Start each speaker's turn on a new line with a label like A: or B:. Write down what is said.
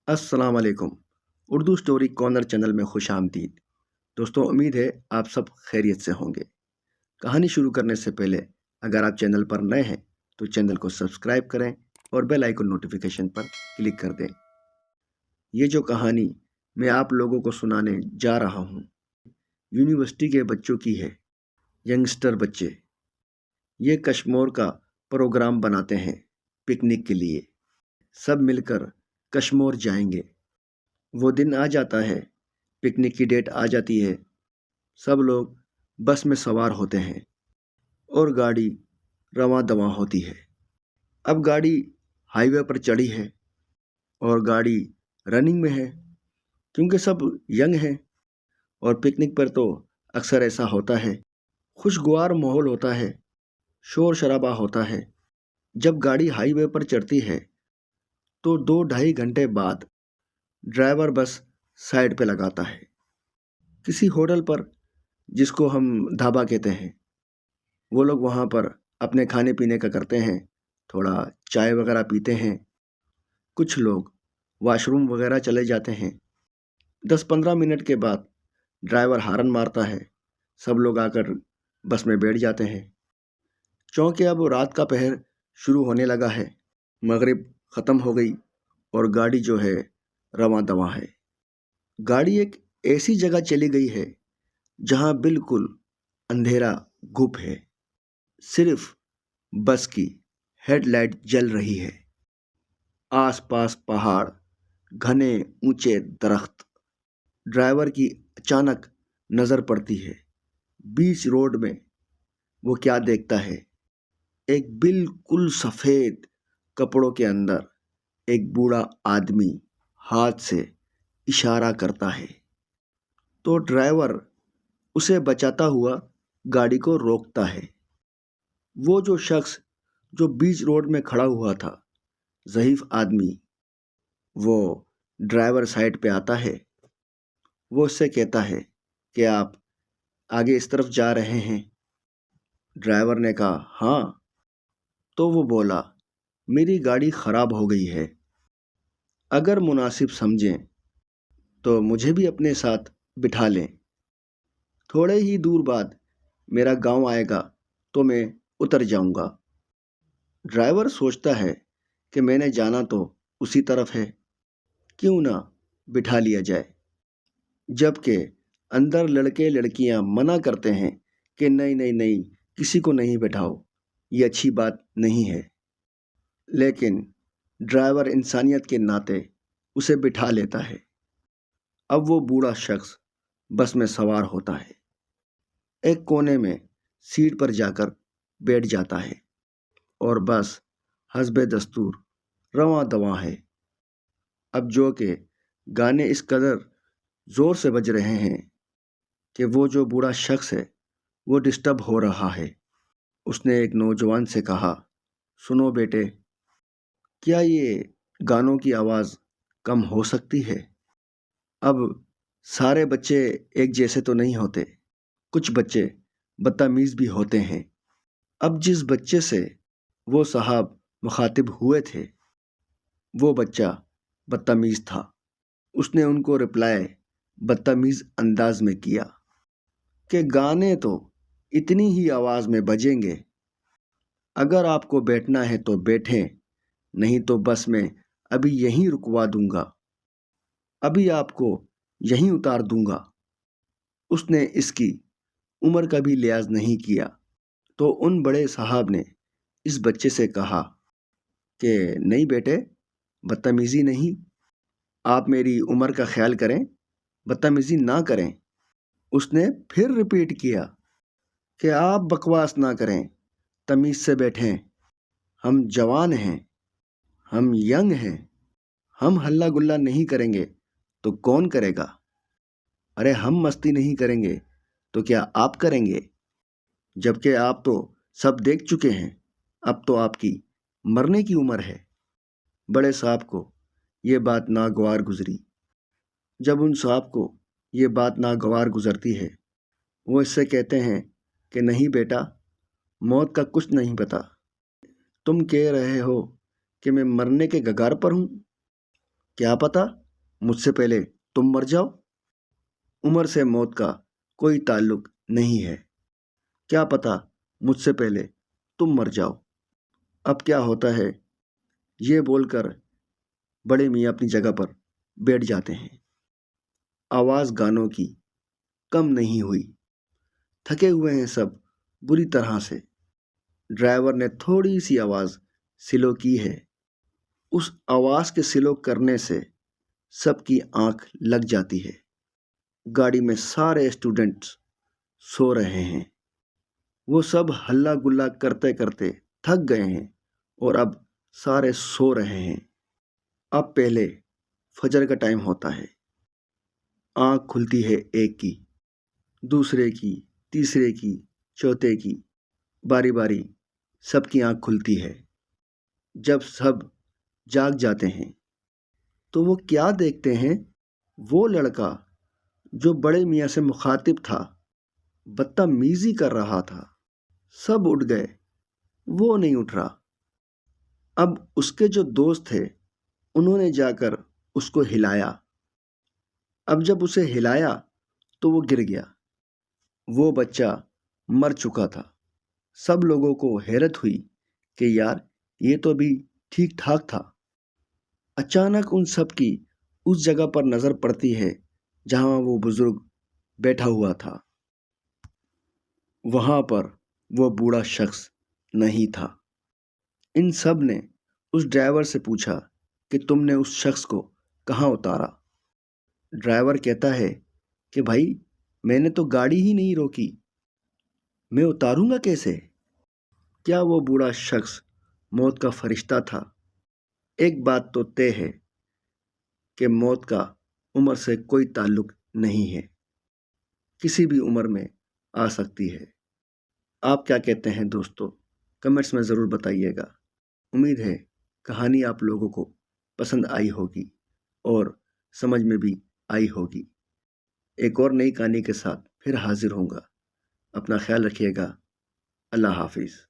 A: السلام علیکم۔ Urdu story corner channel میں خوش آمدید۔ دوستوں، امید ہے آپ سب خیریت سے ہوں گے۔ کہانی شروع کرنے سے پہلے اگر آپ چینل پر نئے ہیں تو چینل کو سبسکرائب کریں اور بیل آئیکن نوٹیفیکیشن پر کلک کر دیں۔ یہ جو کہانی میں آپ لوگوں کو سنانے جا رہا ہوں یونیورسٹی کے بچوں کی ہے، ینگسٹر بچے۔ یہ کشمور کا پروگرام بناتے ہیں پکنک کے لیے۔ سب مل کر کشمور جائیں گے۔ وہ دن آ جاتا ہے، پکنک کی ڈیٹ آ جاتی ہے، سب لوگ بس میں سوار ہوتے ہیں اور گاڑی رواں دواں ہوتی ہے۔ اب گاڑی ہائی وے پر چڑھی ہے اور گاڑی رننگ میں ہے، کیونکہ سب ینگ ہیں اور پکنک پر تو اکثر ایسا ہوتا ہے، خوشگوار ماحول ہوتا ہے، شور شرابہ ہوتا ہے۔ جب گاڑی ہائی وے پر چڑھتی ہے تو 2-2.5 گھنٹے بعد ڈرائیور بس سائڈ پہ لگاتا ہے کسی ہوٹل پر، جس کو ہم ڈھابا کہتے ہیں۔ وہ لوگ وہاں پر اپنے کھانے پینے کا کرتے ہیں، تھوڑا چائے وغیرہ پیتے ہیں، کچھ لوگ واش روم وغیرہ چلے جاتے ہیں۔ 10-15 منٹ کے بعد ڈرائیور ہارن مارتا ہے، سب لوگ آ کر بس میں بیٹھ جاتے ہیں۔ چونکہ اب رات کا پہر شروع ہونے لگا ہے، مغرب ختم ہو گئی اور گاڑی جو ہے رواں دواں ہے۔ گاڑی ایک ایسی جگہ چلی گئی ہے جہاں بالکل اندھیرا گپ ہے، صرف بس کی ہیڈ لائٹ جل رہی ہے۔ آس پاس پہاڑ، گھنے اونچے درخت۔ ڈرائیور کی اچانک نظر پڑتی ہے، بیچ روڈ میں وہ کیا دیکھتا ہے؟ ایک بالکل سفید کپڑوں کے اندر ایک بوڑھا آدمی ہاتھ سے اشارہ کرتا ہے، تو ڈرائیور اسے بچاتا ہوا گاڑی کو روکتا ہے۔ وہ جو شخص جو بیچ روڈ میں کھڑا ہوا تھا، ضعیف آدمی، وہ ڈرائیور سائڈ پہ آتا ہے۔ وہ اس سے کہتا ہے کہ آپ آگے اس طرف جا رہے ہیں؟ ڈرائیور نے کہا ہاں۔ تو وہ بولا میری گاڑی خراب ہو گئی ہے، اگر مناسب سمجھیں تو مجھے بھی اپنے ساتھ بٹھا لیں، تھوڑے ہی دور بعد میرا گاؤں آئے گا تو میں اتر جاؤں گا۔ ڈرائیور سوچتا ہے کہ میں نے جانا تو اسی طرف ہے، کیوں نہ بٹھا لیا جائے، جبکہ اندر لڑکے لڑکیاں منع کرتے ہیں کہ نہیں نہیں نہیں، کسی کو نہیں بٹھاؤ، یہ اچھی بات نہیں ہے۔ لیکن ڈرائیور انسانیت کے ناطے اسے بٹھا لیتا ہے۔ اب وہ بوڑھا شخص بس میں سوار ہوتا ہے، ایک کونے میں سیٹ پر جا کر بیٹھ جاتا ہے اور بس حسب دستور رواں دواں ہے۔ اب جو کہ گانے اس قدر زور سے بج رہے ہیں کہ وہ جو بوڑھا شخص ہے وہ ڈسٹرب ہو رہا ہے۔ اس نے ایک نوجوان سے کہا سنو بیٹے، کیا یہ گانوں کی آواز کم ہو سکتی ہے؟ اب سارے بچے ایک جیسے تو نہیں ہوتے، کچھ بچے بدتمیز بھی ہوتے ہیں۔ اب جس بچے سے وہ صاحب مخاطب ہوئے تھے وہ بچہ بدتمیز تھا۔ اس نے ان کو رپلائی بدتمیز انداز میں کیا کہ گانے تو اتنی ہی آواز میں بجیں گے، اگر آپ کو بیٹھنا ہے تو بیٹھیں، نہیں تو بس میں ابھی یہیں رکوا دوں گا، ابھی آپ کو یہیں اتار دوں گا۔ اس نے اس کی عمر کا بھی لحاظ نہیں کیا، تو ان بڑے صاحب نے اس بچے سے کہا کہ نہیں بیٹے، بدتمیزی نہیں، آپ میری عمر کا خیال کریں، بدتمیزی نہ کریں۔ اس نے پھر ریپیٹ کیا کہ آپ بکواس نہ کریں، تمیز سے بیٹھیں، ہم جوان ہیں، ہم ینگ ہیں، ہم ہلہ گلہ نہیں کریں گے تو کون کرے گا؟ ارے ہم مستی نہیں کریں گے تو کیا آپ کریں گے؟ جبکہ آپ تو سب دیکھ چکے ہیں، اب تو آپ کی مرنے کی عمر ہے۔ بڑے صاحب کو یہ بات ناگوار گزری۔ جب ان صاحب کو یہ بات ناگوار گزرتی ہے، وہ اس سے کہتے ہیں کہ نہیں بیٹا، موت کا کچھ نہیں پتا، تم کہہ رہے ہو کہ میں مرنے کے کگار پر ہوں، کیا پتا مجھ سے پہلے تم مر جاؤ۔ عمر سے موت کا کوئی تعلق نہیں ہے۔ کیا پتا مجھ سے پہلے تم مر جاؤ۔ اب کیا ہوتا ہے، یہ بول کر بڑے میاں اپنی جگہ پر بیٹھ جاتے ہیں۔ آواز گانوں کی کم نہیں ہوئی، تھکے ہوئے ہیں سب بری طرح سے۔ ڈرائیور نے تھوڑی سی آواز سلو کی ہے، اس آواز کے سلو کرنے سے سب کی آنکھ لگ جاتی ہے۔ گاڑی میں سارے اسٹوڈنٹس سو رہے ہیں، وہ سب ہلا گلا کرتے کرتے تھک گئے ہیں اور اب سارے سو رہے ہیں۔ اب پہلے فجر کا ٹائم ہوتا ہے۔ آنکھ کھلتی ہے ایک کی، دوسرے کی، تیسرے کی، چوتھے کی، باری باری سب کی آنکھ کھلتی ہے۔ جب سب جاگ جاتے ہیں تو وہ کیا دیکھتے ہیں، وہ لڑکا جو بڑے میاں سے مخاطب تھا بدتمیزی کر رہا تھا۔ سب اٹھ گئے، وہ نہیں اٹھ رہا۔ اب اس کے جو دوست تھے انہوں نے جا کر اس کو ہلایا۔ اب جب اسے ہلایا تو وہ گر گیا۔ وہ بچہ مر چکا تھا۔ سب لوگوں کو حیرت ہوئی کہ یار یہ تو ابھی ٹھیک ٹھاک تھا۔ اچانک ان سب کی اس جگہ پر نظر پڑتی ہے جہاں وہ بزرگ بیٹھا ہوا تھا۔ وہاں پر وہ بوڑھا شخص نہیں تھا۔ ان سب نے اس ڈرائیور سے پوچھا کہ تم نے اس شخص کو کہاں اتارا؟ ڈرائیور کہتا ہے کہ بھائی میں نے تو گاڑی ہی نہیں روکی، میں اتاروں گا کیسے؟ کیا وہ بوڑھا شخص موت کا فرشتہ تھا؟ ایک بات تو طے ہے کہ موت کا عمر سے کوئی تعلق نہیں ہے، کسی بھی عمر میں آ سکتی ہے۔ آپ کیا کہتے ہیں دوستو؟ کمنٹس میں ضرور بتائیے گا۔ امید ہے کہانی آپ لوگوں کو پسند آئی ہوگی اور سمجھ میں بھی آئی ہوگی۔ ایک اور نئی کہانی کے ساتھ پھر حاضر ہوں گا۔ اپنا خیال رکھیے گا۔ اللہ حافظ۔